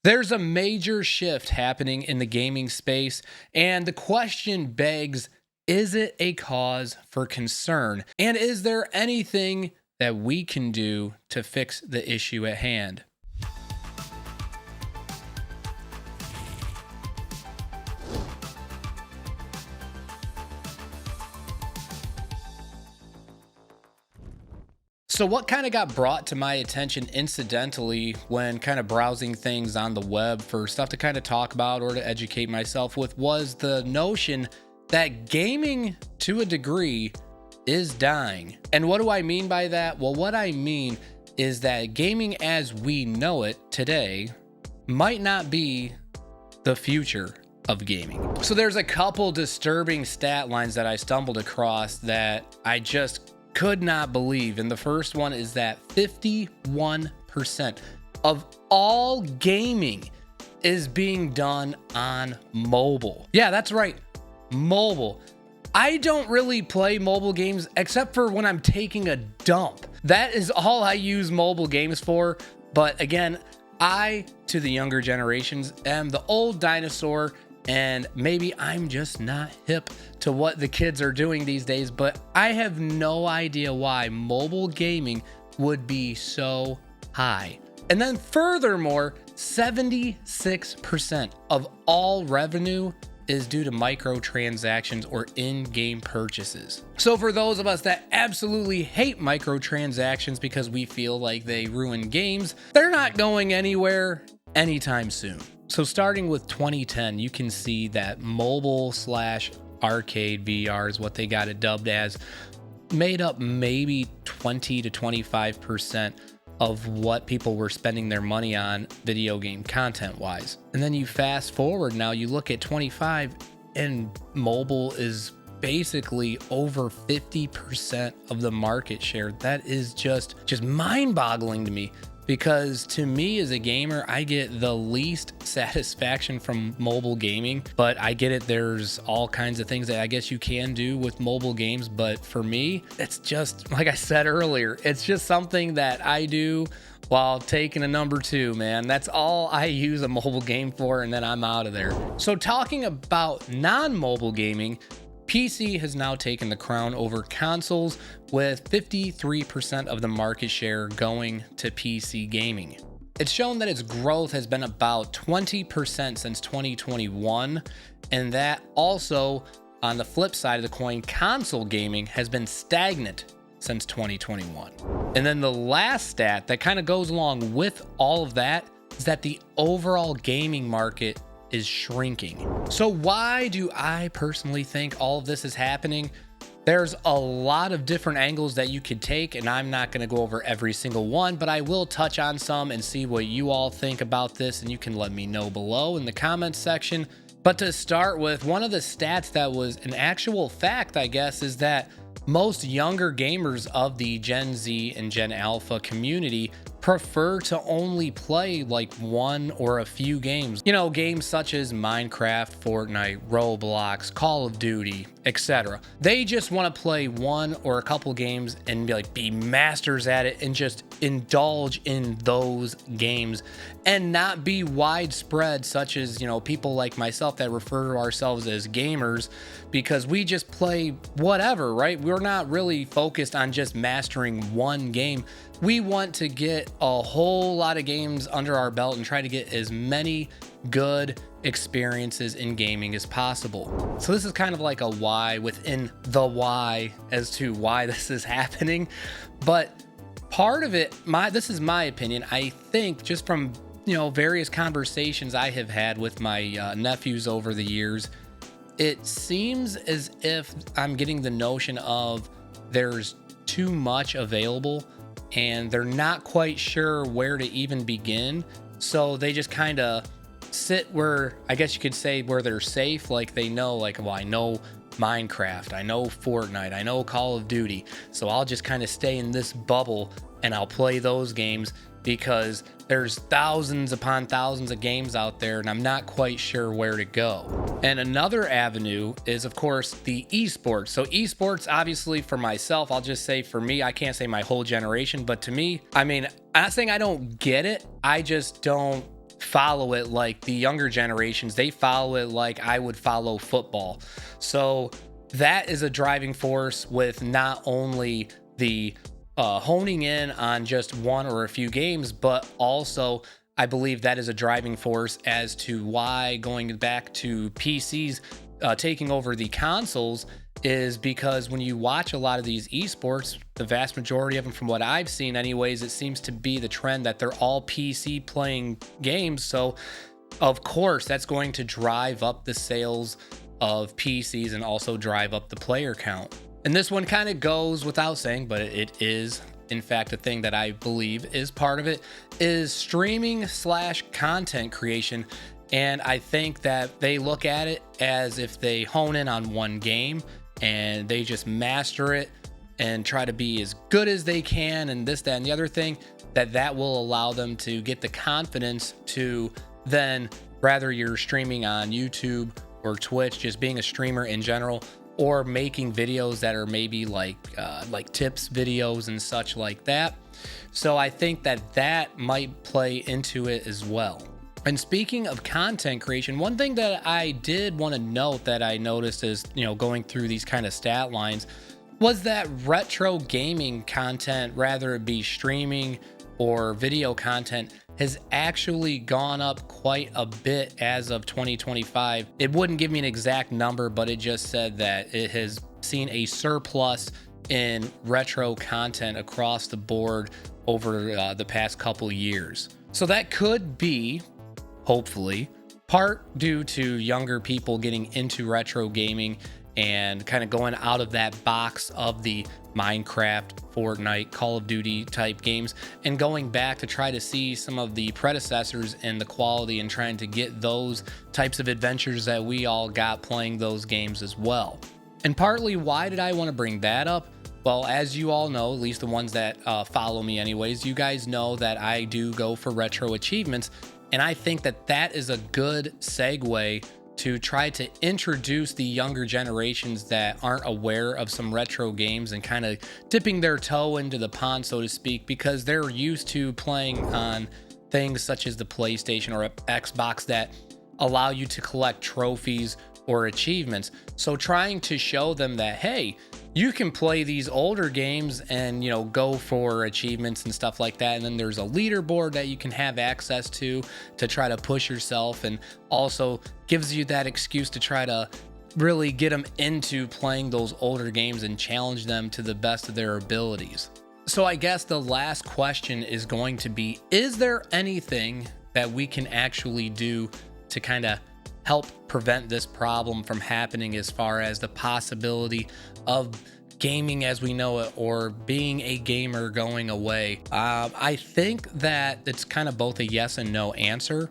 There's a major shift happening in the gaming space, and the question begs, is it a cause for concern? And is there anything that we can do to fix the issue at hand? So, what kind of got brought to my attention incidentally when kind of browsing things on the web for stuff to kind of talk about or to educate myself with was the notion that gaming to a degree is dying. And what do I mean by that? Well, what I mean is that gaming as we know it today might not be the future of gaming. So there's a couple disturbing stat lines that I stumbled across that I just could not believe. And the first one is that 51% of all gaming is being done on mobile. Yeah, that's right. Mobile. I don't really play mobile games except for when I'm taking a dump. That is all I use mobile games for. But again, I, to the younger generations, am the old dinosaur, and maybe I'm just not hip to what the kids are doing these days, but I have no idea why mobile gaming would be so high. And then furthermore, 76% of all revenue is due to microtransactions or in-game purchases. So for those of us that absolutely hate microtransactions because we feel like they ruin games, they're not going anywhere anytime soon. So starting with 2010, you can see that mobile slash arcade VR is what they got it dubbed as, made up maybe 20 to 25% of what people were spending their money on video game content wise. And then you fast forward now, you look at 25 and mobile is basically over 50% of the market share. That is just mind-boggling to me. Because to me as a gamer, I get the least satisfaction from mobile gaming, but I get it. There's all kinds of things that I guess you can do with mobile games. But for me, it's just, like I said earlier, it's just something that I do while taking a number two, man. That's all I use a mobile game for, and then I'm out of there. So talking about non-mobile gaming, PC has now taken the crown over consoles with 53% of the market share going to PC gaming. It's shown that its growth has been about 20% since 2021, and that also, on the flip side of the coin, console gaming has been stagnant since 2021. And then the last stat that kind of goes along with all of that is that the overall gaming market is shrinking. So why do I personally think all of this is happening? There's a lot of different angles that you could take, and I'm not going to go over every single one, but I will touch on some and see what you all think about this, and you can let me know below in the comments section. But to start with, one of the stats that was an actual fact, I guess, is that most younger gamers of the Gen Z and Gen Alpha community prefer to only play like one or a few games. You know, games such as Minecraft, Fortnite, Roblox, Call of Duty, etc. They just want to play one or a couple games and be masters at it and just indulge in those games and not be widespread, such as, you know, people like myself that refer to ourselves as gamers because we just play whatever, right? We're not really focused on just mastering one game. We want to get a whole lot of games under our belt and try to get as many good experiences in gaming as possible. So this is kind of like a why within the why as to why this is happening. But part of it, this is my opinion, I think just from, you know, various conversations I have had with my nephews over the years, it seems as if I'm getting the notion of there's too much available and they're not quite sure where to even begin. So they just kind of sit where, I guess you could say, where they're safe. Like they know, like, well, I know Minecraft, I know Fortnite, I know Call of Duty. So I'll just kind of stay in this bubble and I'll play those games because there's thousands upon thousands of games out there and I'm not quite sure where to go. And another avenue is, of course, the esports. So esports, obviously for myself, I'll just say for me, I can't say my whole generation, but to me, I mean, I'm not saying I don't get it. I just don't follow it like the younger generations. They follow it like I would follow football. So that is a driving force with not only the honing in on just one or a few games, but also I believe that is a driving force as to why going back to PCs taking over the consoles is because when you watch a lot of these esports, the vast majority of them, from what I've seen anyways, it seems to be the trend that they're all PC playing games. So of course that's going to drive up the sales of PCs and also drive up the player count. And this one kind of goes without saying, but it is in fact a thing that I believe is part of it, is streaming / content creation. And I think that they look at it as if they hone in on one game and they just master it and try to be as good as they can and this, that, and the other thing, that will allow them to get the confidence to then, rather you're streaming on YouTube or Twitch, just being a streamer in general, or making videos that are maybe like tips videos and such like that. So I think that might play into it as well. And speaking of content creation, one thing that I did want to note that I noticed is, going through these kind of stat lines, was that retro gaming content, rather it be streaming or video content, has actually gone up quite a bit as of 2025. It wouldn't give me an exact number, but it just said that it has seen a surplus in retro content across the board over the past couple years. So that could be, hopefully, part due to younger people getting into retro gaming and kind of going out of that box of the Minecraft, Fortnite, Call of Duty type games and going back to try to see some of the predecessors and the quality and trying to get those types of adventures that we all got playing those games as well. And partly why did I want to bring that up? Well, as you all know, at least the ones that follow me anyways, you guys know that I do go for retro achievements. And I think that is a good segue to try to introduce the younger generations that aren't aware of some retro games and kind of dipping their toe into the pond, so to speak, because they're used to playing on things such as the PlayStation or Xbox that allow you to collect trophies or achievements. So trying to show them that, hey, you can play these older games and, go for achievements and stuff like that. And then there's a leaderboard that you can have access to try to push yourself, and also gives you that excuse to try to really get them into playing those older games and challenge them to the best of their abilities. So I guess the last question is going to be, is there anything that we can actually do to kind of help prevent this problem from happening, as far as the possibility of gaming as we know it or being a gamer going away? I think that it's kind of both a yes and no answer.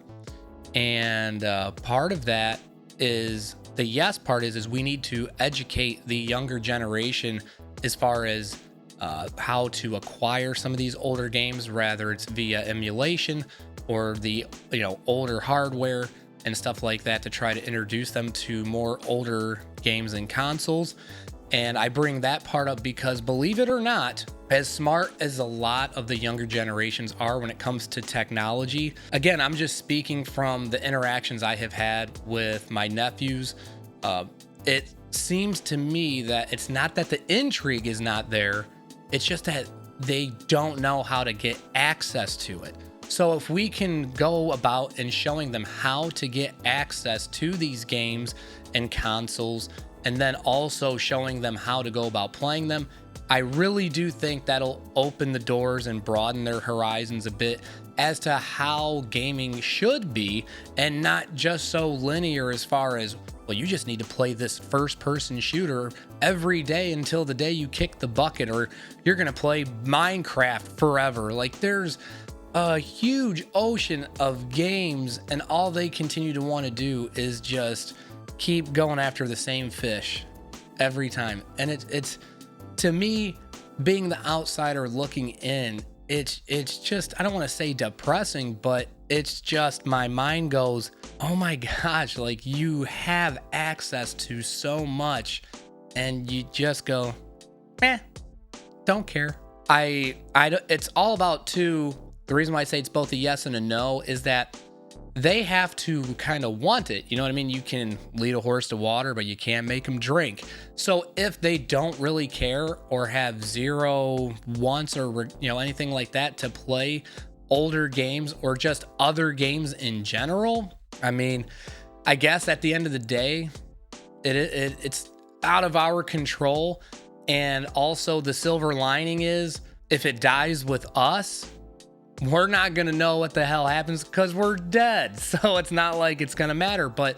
And part of that is, the yes part is we need to educate the younger generation as far as how to acquire some of these older games, rather it's via emulation or the older hardware and stuff like that, to try to introduce them to more older games and consoles. And I bring that part up because, believe it or not, as smart as a lot of the younger generations are when it comes to technology, again, I'm just speaking from the interactions I have had with my nephews. It seems to me that it's not that the intrigue is not there, it's just that they don't know how to get access to it. So if we can go about and showing them how to get access to these games and consoles, and then also showing them how to go about playing them, I really do think that'll open the doors and broaden their horizons a bit as to how gaming should be, and not just so linear as far as, well, you just need to play this first-person shooter every day until the day you kick the bucket, or you're gonna play Minecraft forever. Like, there's a huge ocean of games, and all they continue to want to do is just keep going after the same fish every time. And it's to me, being the outsider looking in, it's just, I don't want to say depressing, but it's just, my mind goes, oh my gosh, like, you have access to so much and you just go, don't care. It's all about, too, the reason why I say it's both a yes and a no is that they have to kind of want it. You know what I mean? You can lead a horse to water, but you can't make them drink. So if they don't really care or have zero wants or, anything like that to play older games or just other games in general, I mean, I guess at the end of the day, it's out of our control. And also the silver lining is if it dies with us, we're not going to know what the hell happens because we're dead. So it's not like it's going to matter. But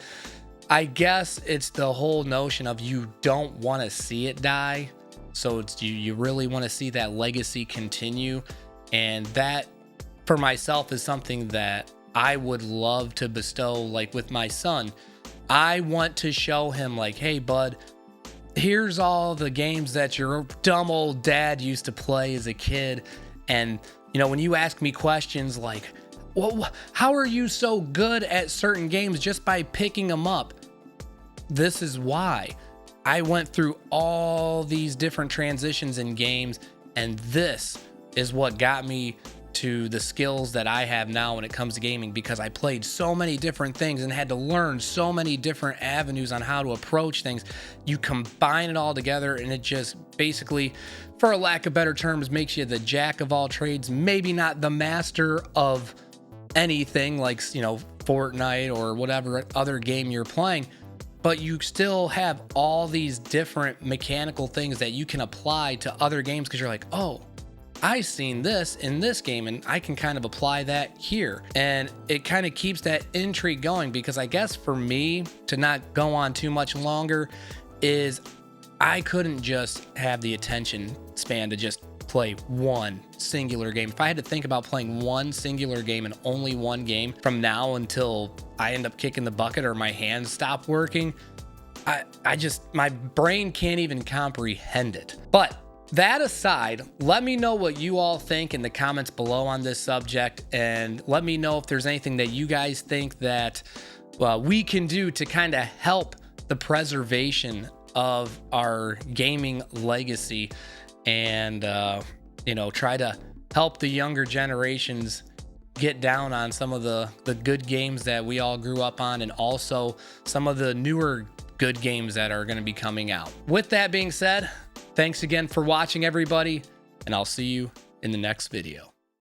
I guess it's the whole notion of you don't want to see it die. So it's you really want to see that legacy continue. And that for myself is something that I would love to bestow, like with my son. I want to show him like, hey, bud, here's all the games that your dumb old dad used to play as a kid. And when you ask me questions like, well, how are you so good at certain games just by picking them up? This is why. I went through all these different transitions in games, and this is what got me to the skills that I have now when it comes to gaming, because I played so many different things and had to learn so many different avenues on how to approach things. You combine it all together and it just basically, for a lack of better terms, makes you the jack of all trades, maybe not the master of anything like, Fortnite or whatever other game you're playing, but you still have all these different mechanical things that you can apply to other games because you're like, oh, I've seen this in this game and I can kind of apply that here. And it kind of keeps that intrigue going, because I guess for me to not go on too much longer is I couldn't just have the attention span to just play one singular game. If I had to think about playing one singular game and only one game from now until I end up kicking the bucket or my hands stop working, my brain can't even comprehend it. But that aside, let me know what you all think in the comments below on this subject, and let me know if there's anything that you guys think that we can do to kind of help the preservation of our gaming legacy and, try to help the younger generations get down on some of the good games that we all grew up on, and also some of the newer good games that are going to be coming out. With that being said, thanks again for watching, everybody, and I'll see you in the next video.